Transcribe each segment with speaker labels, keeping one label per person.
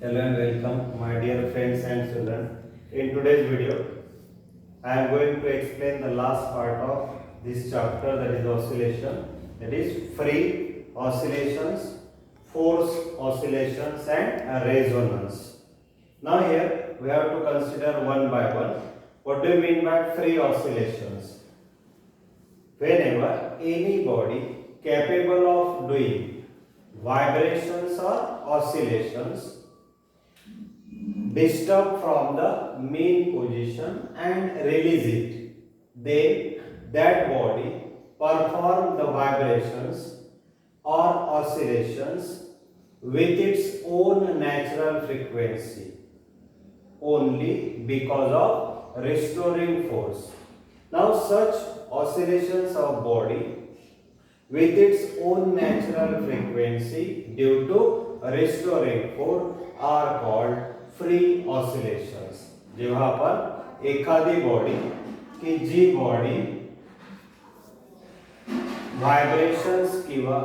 Speaker 1: Hello and welcome, my dear friends and children. In today's video, I am going to explain the last part of this chapter, that is oscillation, that is free oscillations, force oscillations, and resonance. Now, here we have to consider one by one. What do you mean by free oscillations? Whenever any body capable of doing vibrations or oscillations disturb from the mean position and release it, then that body perform the vibrations or oscillations with its own natural frequency only because of restoring force. Now such oscillations of body with its own natural frequency due to restoring force are called free oscillations. जेव्हा आपण एखादी body की जी body vibrations किंवा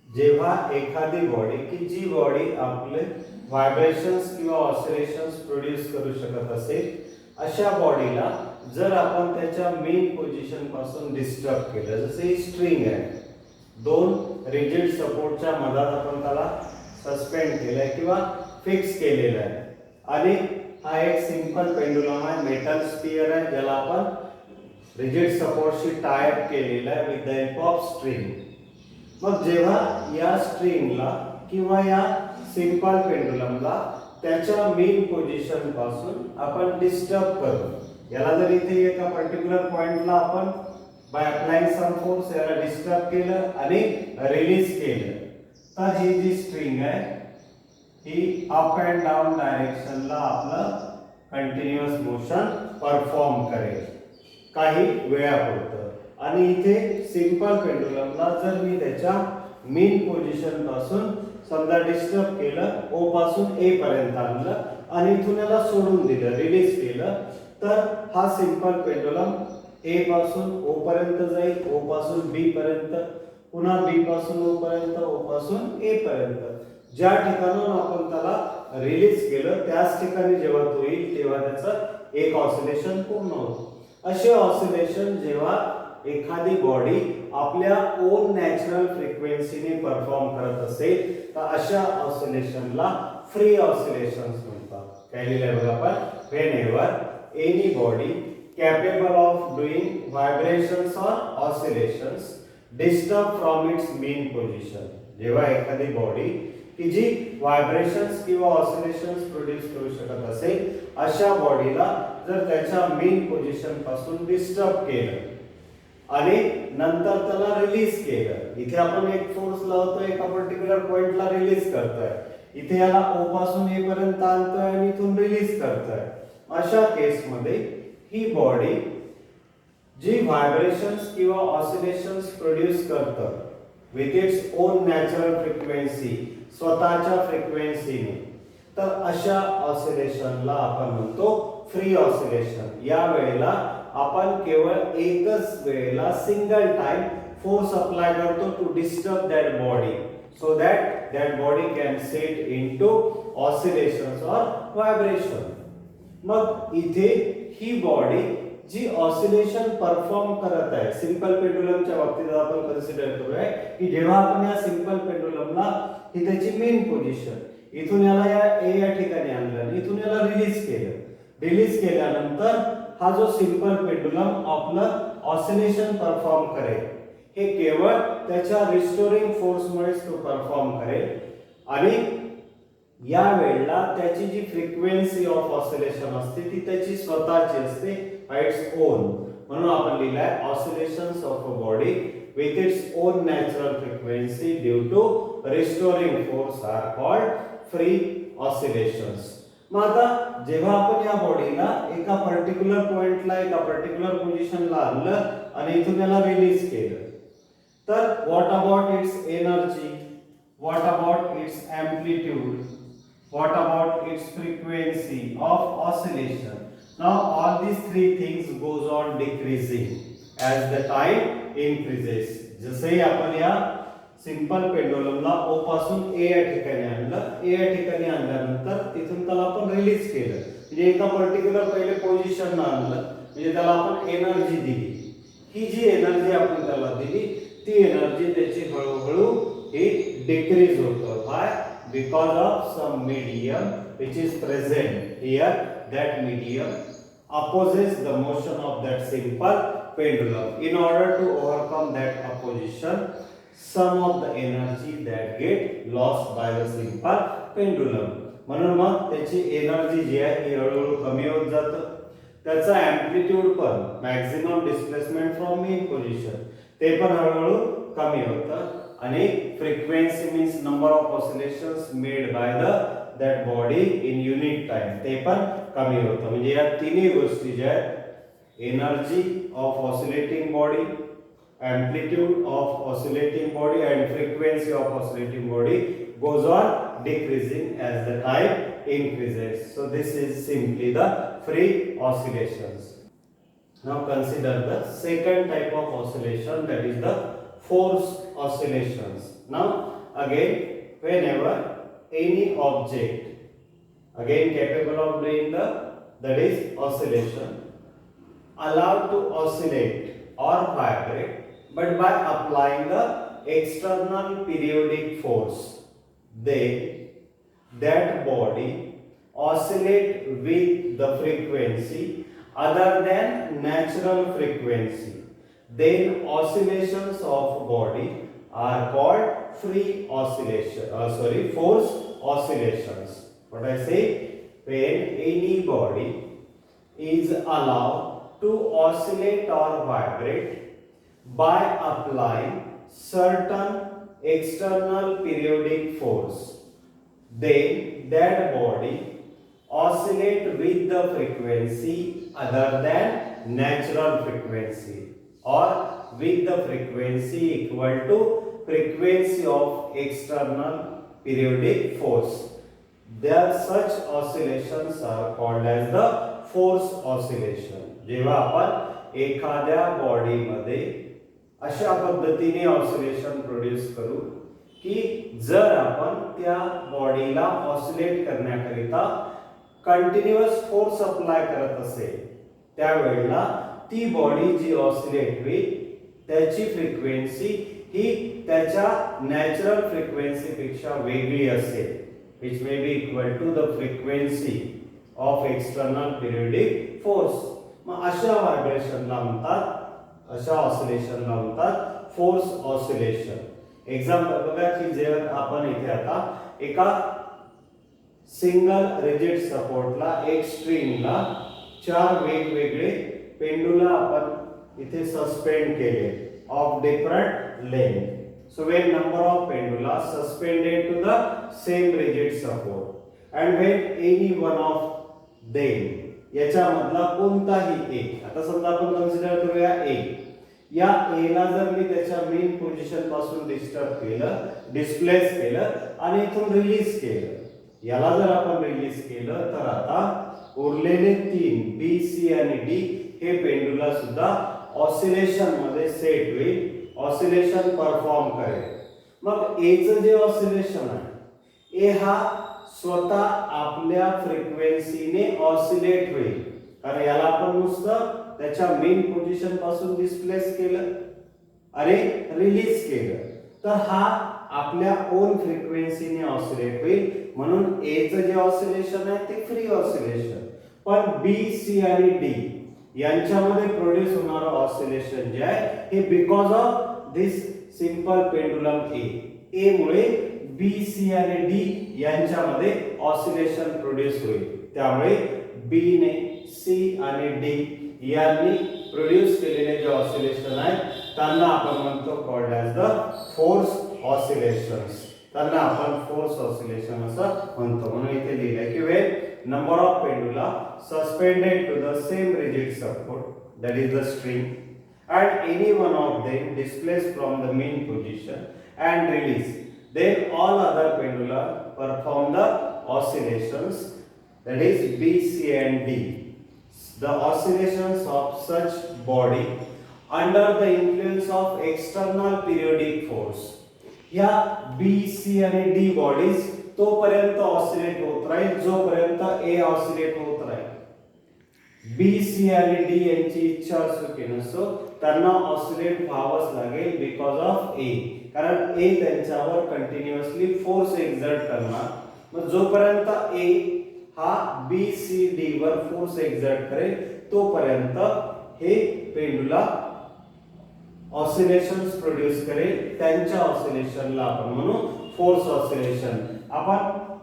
Speaker 1: जेव्हा एखादी body की जी body आपले vibrations किंवा ऑसिलेशन्स प्रोड्यूस करू शकत असेल, अशा बॉडीला जर आपण त्याच्या मेन पोझिशन पासून डिस्टर्ब केलं, जसे ही स्ट्रिंग आहे, दोन रिजिड सपोर्टच्या मधात आपण त्याला सस्पेंड केलाय किंवा फिक्स केलेला आहे आणि हा एक सिंपल पेंडुलम आहे, मेटल स्फियर आहे, ज्याला आपण रिजिड सपोर्टशी टाय अप केलेला आहे with the help of string. मग जेव्हा या स्ट्रिंगला किंवा या सिंपल पेंडुलमला त्याच्या मेन पोझिशन पासून आपण डिस्टर्ब करू, याला जर इथे एका पर्टिक्युलर पॉइंटला आपण बाय अप्लाइंग सम फोर्स याला डिस्टर्ब केलं आणि रिलीज केलं, तर ही जी स्ट्रिंग आहे ही अप अँड डाऊन डायरेक्शनला आपलं कंटिन्युअस मोशन परफॉर्म करेल काही वेळापुरतं. आणि इथे सिंपल पेंडुलमला जर मी त्याच्या मेन पोझिशन पासून समजा डिस्टर्ब केलं, ओ पासून ए पर्यंत आणलं आणि इथून याला सोडून दिलं, रिलीज केलं, तर हा सिंपल पेंडुलम ए पासून ओ पर्यंत जाईल, ओ पासून बी पर्यंत, पुन्हा बी पासून ओ पर्यंत, ओ पासून ए पर्यंत. ज्या ठिकाणाहून आपण त्याला रिलीज केलं त्याच ठिकाणी जेव्हा तो येईल तेव्हा त्याचं एक ऑसिलेशन पूर्ण होतं. असे ऑसिलेशन जेव्हा एखादी बॉडी आपल्या ओन नॅचरल फ्रिक्वेन्सीने परफॉर्म करत असेल, तर अशा ऑसिलेशनला फ्री ऑसिलेशन्स म्हणतात. काय लिहिलंय बघा आपण, whenever any body capable of doing vibrations or oscillations disturb from its mean position. जेव्हा एखादी बॉडी की जी व्हायब्रेशन्स किंवा ऑसिलेशन्स प्रोड्यूस करू शकत असेल, अशा बॉडीला जर त्याच्या मेन पोझिशन पासून डिस्टर्ब केलं आणि नंतर त्याला रिलीज केलं, इथे आपण एक फोर्स लावतोय, एका पर्टिक्युलर पॉइंटला रिलीज करतोय, इथे याला ओ पासून ए पर्यंत आणतोय आणि इथून रिलीज करतोय, अशा केसमध्ये ही बॉडी जी व्हायब्रेशन्स किंवा ऑसिलेशन्स प्रोड्यूस करतं with its own natural frequency, स्वतःच्या फ्रिक्वेन्सीने, तर अशा ऑसिलेशनला आपण म्हणतो फ्री ऑसिलेशन. या वेळेला आपण केवळ एकच वेळेला सिंगल टाइम फोर्स अप्लाय करतो to disturb that body so that that body can set into oscillations or vibration. मग इथे ही बॉडी जी ऑसिलेशन परफॉर्म करत आहे, सिंपल पेंडुलमच्या बाबतीत आपण कन्सिडर करूया की जेव्हा आपण या सिंपल पेंडुलमला ही त्याची मेन पोझिशन, इथून याला या ठिकाणी आणलं, इथून याला रिलीज केलं, रिलीज केल्यानंतर हा जो सिंपल पेंडुलम आपलं ऑसिलेशन परफॉर्म करेल, हे केवळ त्याच्या रिस्टोरिंग फोर्समुळेच तो परफॉर्म करेल आणि या वेळेला त्याची जी फ्रिक्वेन्सी ऑफ ऑसिलेशन असते ती त्याची स्वतःची असते, इट्स ओन. म्हणून आपण लिहिलंय oscillations of a body with its own natural frequency due to restoring force are called free oscillations. मग आता जेव्हा आपण या बॉडीला एका पर्टिक्युलर पॉइंटला, एका पर्टिक्युलर पोझिशनला आणलं आणि इथून याला रिलीज केलं, तर what about it's energy, what about it's amplitude, what about its frequency of oscillation? Now all these three things goes on decreasing as the time increases. जसे आपण या सिंपल पेंडुलमला ओ पासून ए या ठिकाणी आणलं. ए या ठिकाणी आणल्यानंतर तिथून त्याला आपण रिलीज केलं. म्हणजे एका पर्टिक्युलर पहिले पोझिशनला आणलं, म्हणजे त्याला आपण एनर्जी दिली. ही जी एनर्जी आपण त्याला दिली ती एनर्जी त्याची हळूहळू ही डिक्रीज होतं. By because of some medium which is present here. That medium opposes the motion of that simple pendulum. In order to overcome that opposition, some of the energy that get lost by the simple pendulum. म्हणून मग त्याची energy जी आहे ही हळूहळू कमी होत जातं. त्याचा amplitude पण maximum displacement from main position ते पण हळूहळू कमी होतं. आणि frequency means number of oscillations made by the that body in unit time ते पण कमी होतं. म्हणजे या तिन्ही गोष्टी ज्या आहेत, energy of oscillating body, amplitude of oscillating body and frequency of oscillating body goes on decreasing as the time increases. So this is simply the free oscillations. Now consider the second type of oscillation, that is the forced oscillations. Now again, whenever any object again capable of doing that is oscillation allowed to oscillate or vibrate, but by applying the external periodic force, then that body oscillate with the frequency other than natural frequency. Then oscillations of body are called free oscillation. Forced oscillations. What I say, when any body is allowed to oscillate or vibrate by applying certain external periodic force, then that body oscillate with the frequency other than natural frequency, or with the frequency equal to frequency of external periodic force. Such oscillations are called as the forced oscillation. जेव्हा आपण एखाद्या बॉडीमध्ये अशा पद्धतीने oscillation produce करू की जर आपण त्या बॉडीला ऑसिलेट करण्याकरिता कंटिन्युअस फोर्स अप्लाय करत असेल त्यावेळेला ती बॉडी जी ऑसिलेट होईल त्याची फ्रिक्वेन्सी ही त्याच्या नॅचरल फ्रिक्वेन्सी पेक्षा वेगळी असेल, which may be equal to the frequency of external periodic force. मग अशा व्हायब्रेशनला म्हणतात, अशा ऑसिलेशनला म्हणतात फोर्स ऑसिलेशन. एक्झाम्पल बघा की जर आपण इथे आता एका सिंगल रिजिड सपोर्टला एक स्ट्रिंगला चार वेगवेगळे पेंडुला आपण इथे सस्पेंड केले of different length. So when number of pendula suspended to the same rigid support and when any one of them याच्यामधला कोणताही एक, आता समजा आपण कन्सिडर करूया ए, या ए ला जर मी त्याच्या मेन पोझिशन पासून डिस्टर्ब केलं, डिस्प्लेस केलं आणि इथून रिलीज केलं, याला जर आपण रिलीज केलं तर आता उरलेले तीन बी सी आणि डी हे पेंडुला सुद्धा ऑसिलेशन मध्ये सेट होईल, ऑसिलेशन परफॉर्म करेल. मग ए चं जे ऑसिलेशन आहे, ए हा स्वतः आपल्या फ्रिक्वेन्सीने ऑसिलेट होईल, कारण याला आपण नुसतं त्याच्या मेन पोझिशन पासून डिस्प्लेस केलं आणि रिलीज केलं, तर हा आपल्या ओन फ्रिक्वेन्सीने ऑसिलेट होईल. म्हणून ए चं जे ऑसिलेशन आहे ते फ्री ऑसिलेशन. पण बी सी आणि डी यांच्यामध्ये प्रोड्यूस होणारं ऑसिलेशन जे आहे हे because of this simple pendulum A मुळे बी सी आणि डी यांच्यामध्ये ऑसिलेशन प्रोड्यूस होईल. त्यामुळे बी ने सी आणि डी यांनी प्रोड्यूस केलेले जे ऑसिलेशन आहेत त्यांना आपण म्हणतो called as the force oscillations. त्यांना आपण फोर्स ऑसिलेशन असं म्हणतो. म्हणून इथे लिहिलंय की Wien number of pendula suspended to the same rigid support, that is the string, and any one of them displaced from the main position and released, then all other pendula perform the oscillations, that is B, C and D. The oscillations of such body under the influence of external periodic force. ह्या बी C आणि D bodies तोपर्यंत oscillate होत राहील जोपर्यंत ए oscillate होत राहील. बी C आणि D यांची इच्छा असो की नसो त्यांना ऑसिलेट व्हावंच लागेल बिकॉज ऑफ ए, कारण ए त्यांच्यावर कंटिन्युअसली फोर्स एक्झर्ट करणार. मग जोपर्यंत ए हा बी सी डी वर फोर्स एक्झर्ट करेल तोपर्यंत हे पेंडुला ऑसिलेशन्स प्रोड्यूस करेल. त्यांच्या ऑसिलेशनला आपण म्हणू फोर्स ऑसिलेशन. आपण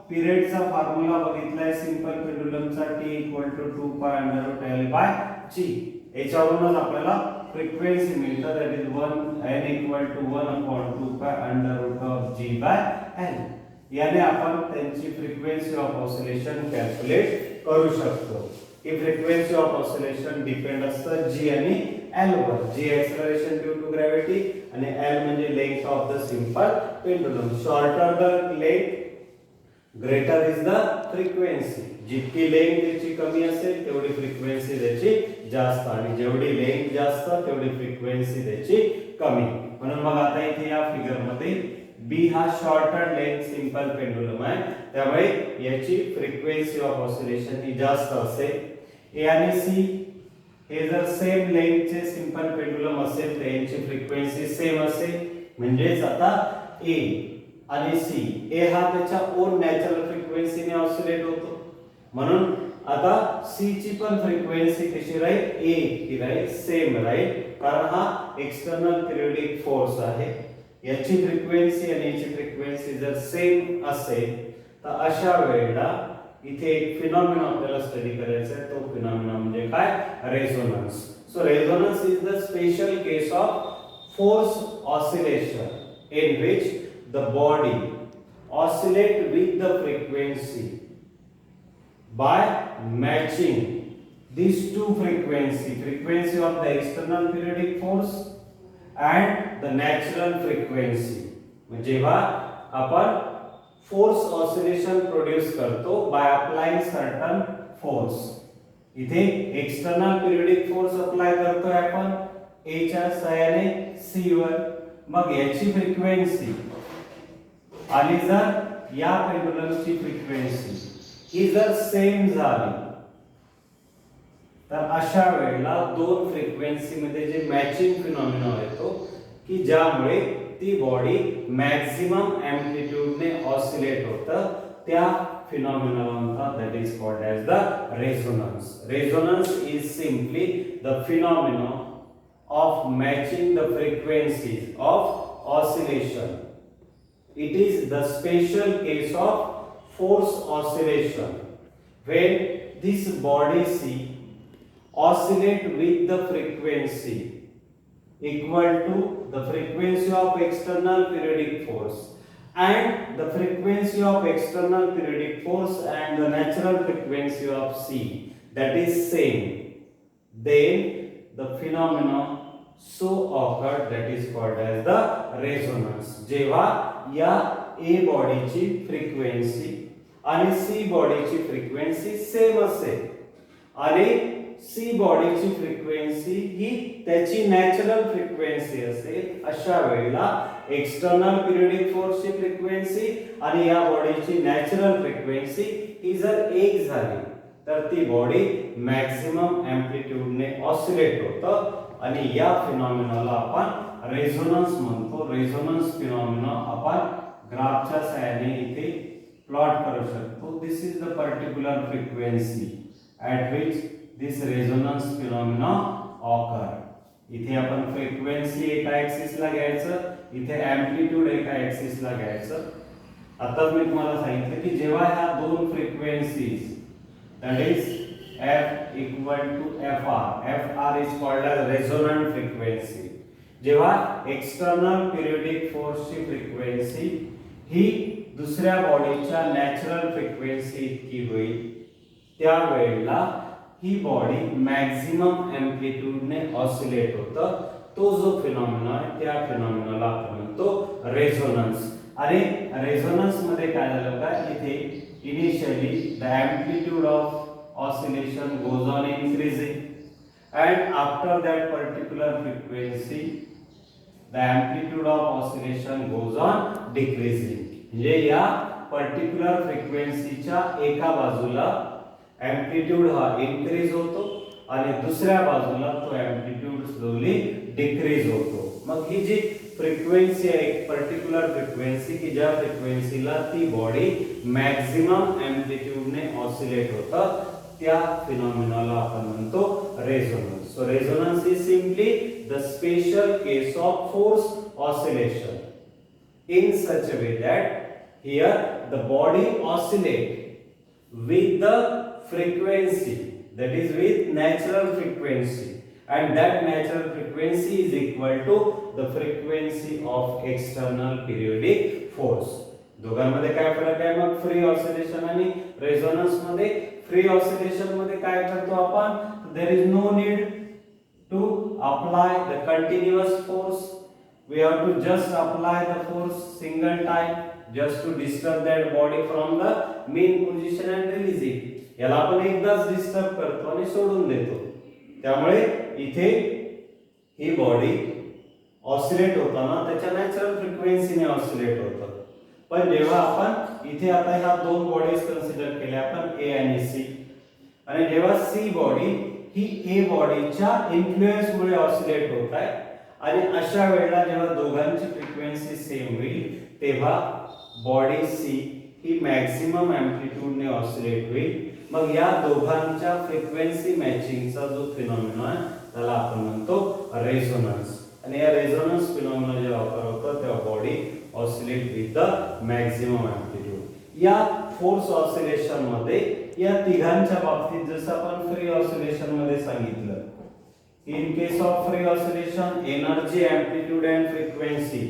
Speaker 1: पिरियडचा फॉर्म्युला बघितलाय सिंपल पेंडुलमचा T = 2π√L/G. याच्यावरूनच आपल्याला फ्रिक्वेन्सी मिळतं, दॅट इज 1 n = 1/√G/L. याने आपण त्यांची फ्रिक्वेन्सी ऑफ ऑसिलेशन कॅल्क्युलेट करू शकतो. ही फ्रिक्वेन्सी ऑफ ऑसिलेशन डिपेंड असतं G आणि L वर. G acceleration due to gravity आणि L म्हणजे length of the simple pendulum. Shorter the length greater is the frequency. जितकी लेंथ त्याची कमी असेल तेवढी फ्रिक्वेन्सी त्याची जास्त, आणि जेवढी लेंथ जास्त तेवढी फ्रिक्वेन्सी त्याची कमी. म्हणून मग आता इथे या फिगर मध्ये B हा शॉर्टर लेंथ सिंपल पेंडुलम आहे, त्यामुळे याची फ्रिक्वेन्सी ऑफ ऑसिलेशन ही जास्त असेल. A आणि C हे जर सेम लेंथचे सिंपल पेंडुलम असेल तर यांची फ्रिक्वेन्सी सेम असेल. म्हणजेच आता A आणि C, A हा त्याच्या ओन नॅचरल फ्रिक्वेन्सीने ऑसिलेट होतो, म्हणून आता C ची पण फ्रिक्वेन्सी कशी राहील, A ही राहील सेम राहील, कारण हा एक्सटर्नल पिरियोडिक फोर्स आहे. याची फ्रिक्वेन्सी आणि याची फ्रिक्वेन्सी जर सेम असेल तर अशा वेळेला इथे एक फिनॉमिना आपल्याला स्टडी करायचा आहे. तो फिनॉमिना म्हणजे काय, resonance. So resonance is the special case of force oscillation in which the body oscillate with the frequency by matching these two frequency of the external periodic force and the natural frequency. जेव्हा आपण force oscillation produce करतो by applying certain force. इथे external periodic force apply करतोय आपण A च्या सहाय्याने C वर. मग याची फ्रिक्वेन्सी आणि जर या पेंडुलमची फ्रिक्वेन्सी ही जर सेम झाली तर अशा वेळेला दोन फ्रिक्वेन्सी मध्ये जे मॅचिंग फिनॉमिना येतो की ज्यामुळे ती बॉडी मॅक्सिमम एम्प्लिट्यूडने ऑसिलेट होतं, त्या फिनॉमिनाला म्हणतात that is called as the resonance. Resonance is simply the phenomena of matching the frequencies of oscillation. It is the special case of force oscillation when this body C oscillate with the frequency equal to the frequency of external periodic force, and the frequency of external periodic force and the natural frequency of C that is same, then the phenomena so occurred that is called as the resonance. जेव्हा या A बॉडीची frequency आणि C बॉडीची frequency same असेल आणि C बॉडीची frequency ही त्याची natural frequency असेल, अशा वेळेला एक्सटर्नल पिरियोडिक फोर्सची फ्रिक्वेन्सी आणि या बॉडीची नॅचरल फ्रिक्वेन्सी ही जर एक झाली तर ती बॉडी मॅक्सिमम एम्प्लिट्यूडने ऑसिलेट होतं आणि या फिनॉमिनाला आपण रेझोनन्स म्हणतो. रेझोनन्स फिनॉमिना आपण ग्राफच्या सहाय्याने इथे प्लॉट करू शकतो. This is the particular frequency at which this resonance phenomena occur. इथे आपण फ्रिक्वेन्सी एका ॲक्सिसला घ्यायचं, इथे एम्प्लिट्यूड एका ॲक्सिसला घ्यायचं. आता मी तुम्हाला सांगितलं की जेव्हा ह्या दोन frequencies that is F equal to Fr. Fr is called as resonant frequency. जेव्हा एक्सटर्नल पिरियोडिक फोर्सची फ्रिक्वेन्सी ही दुसऱ्या बॉडीच्या नॅचरल फ्रिक्वेन्सी इतकी होईल, त्या वेळेला ही बॉडी मॅक्सिमम एम्प्लिट्यूडने ऑसिलेट होतं. तो जो फिनॉमिना आहे त्या फिनॉमिनाला आपण म्हणतो रेझोनन्स. आणि रेझोनन्स मध्ये काय झालं का, इथे initially the amplitude of oscillation goes on increasing and after that particular frequency the amplitude of oscillation goes on decreasing. म्हणजे या पर्टिक्युलर फ्रिक्वेन्सीच्या एका बाजूला एम्प्लिट्यूड हा इन्क्रीज होतो आणि दुसऱ्या बाजूला तो एम्प्लिट्यूड स्लोली डिक्रीज होतो. मग ही जी फ्रिक्वेन्सी आहे एक पर्टिक्युलर फ्रिक्वेन्सी की ज्या फ्रिक्वेन्सीला ती बॉडी मॅक्झिमम एम्प्लिट्यूडने ऑसिलेट होतं, त्या फिनॉमिनाला आपण म्हणतो resonance. So resonance is simply the special case of force oscillation in such a way that here the body oscillate with the frequency, that is with natural frequency, and that natural frequency is equal to the frequency of external periodic force. दोघांमध्ये काय फरक आहे मग free oscillation आणि resonance मध्ये? Free oscillation मध्ये काय करतो आपण? there is no need to apply the continuous force. We have to just apply the force single time just to disturb that body from the mean position and release it. याला आपण एकदाच disturb करतो आणि सोडून देतो. त्यामुळे इथे ही बॉडी ऑसिलेट होताना त्याच्या नॅचरल फ्रिक्वेन्सीने ऑसिलेट होतं. पण जेव्हा आपण इथे आता ह्या दोन बॉडीज कन्सिडर केल्या आपण ए आणि सी, आणि जेव्हा सी बॉडी ही ए बॉडीच्या इन्फ्लुएन्समुळे ऑसिलेट होत आहे आणि अशा वेळेला जेव्हा दोघांची फ्रिक्वेन्सी सेम होईल तेव्हा बॉडी सी ही मॅक्झिमम एम्प्लिट्यूडने ऑसिलेट होईल. मग या दोघांच्या फ्रिक्वेन्सी मॅचिंगचा जो फिनॉमिना आहे त्याला आपण म्हणतो रेझोनन्स. आणि या रेझोनन्स फिनॉमिना जेव्हा वापर होतो तेव्हा body oscillate with the maximum amplitude. या फोर्स ऑसिलेशन मध्ये या तिघांच्या बाबतीत जसं आपण फ्री ऑसिलेशन मध्ये सांगितलं, in case of free oscillation energy, amplitude and frequency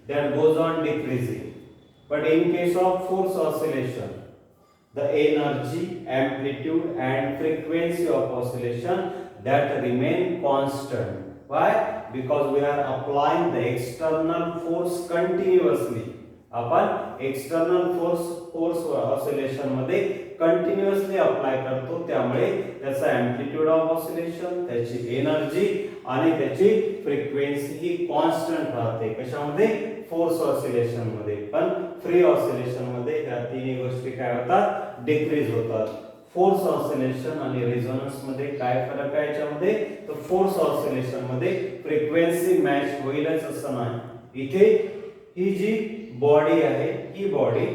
Speaker 1: that goes on decreasing, but in case of force oscillation the energy, amplitude and frequency of oscillation that remain constant. Why? Because we are applying the external force continuously. आपण external force oscillation मध्ये continuously apply करतो, त्यामुळे त्याचा amplitude of oscillation, त्याची energy आणि त्याची frequency ही constant राहते. कशामध्ये? फोर्स ऑसिलेशन मध्ये. पण फ्री ऑसिलेशन मध्ये ह्या तिन्ही गोष्टी काय होतात? डिक्रीज होतात. फोर्स ऑसिलेशन आणि रेझोनन्स मध्ये काय फरक आहे याच्यामध्ये? तर फोर्स ऑसिलेशन मध्ये फ्रिक्वेन्सी मॅच होईलच असं नाही. इथे ही जी बॉडी आहे ही बॉडी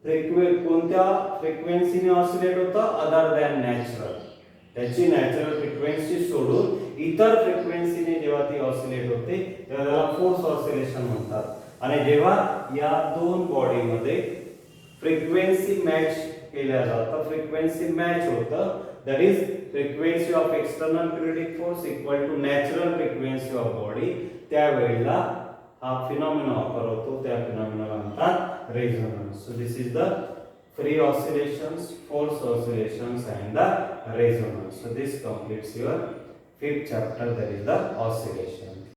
Speaker 1: कोणत्या फ्रिक्वेन्सीने ऑसिलेट होतं? Other than natural. त्याची नॅचरल फ्रिक्वेन्सी सोडून इतर फ्रिक्वेन्सीने जेव्हा ती ऑसिलेट होते तेव्हा त्याला फोर्स ऑसिलेशन म्हणतात. आणि जेव्हा या दोन बॉडीमध्ये फ्रिक्वेन्सी मॅच केल्या जातं, फ्रिक्वेन्सी मॅच होतं, that is frequency of external periodic force equal to natural frequency of body, त्यावेळेला हा फिनॉमिना ऑकर होतो. त्या फिनॉमिनाला म्हणतात resonance. So this is the free oscillations, force oscillations and the resonance. So this completes your fifth chapter, that is the oscillation.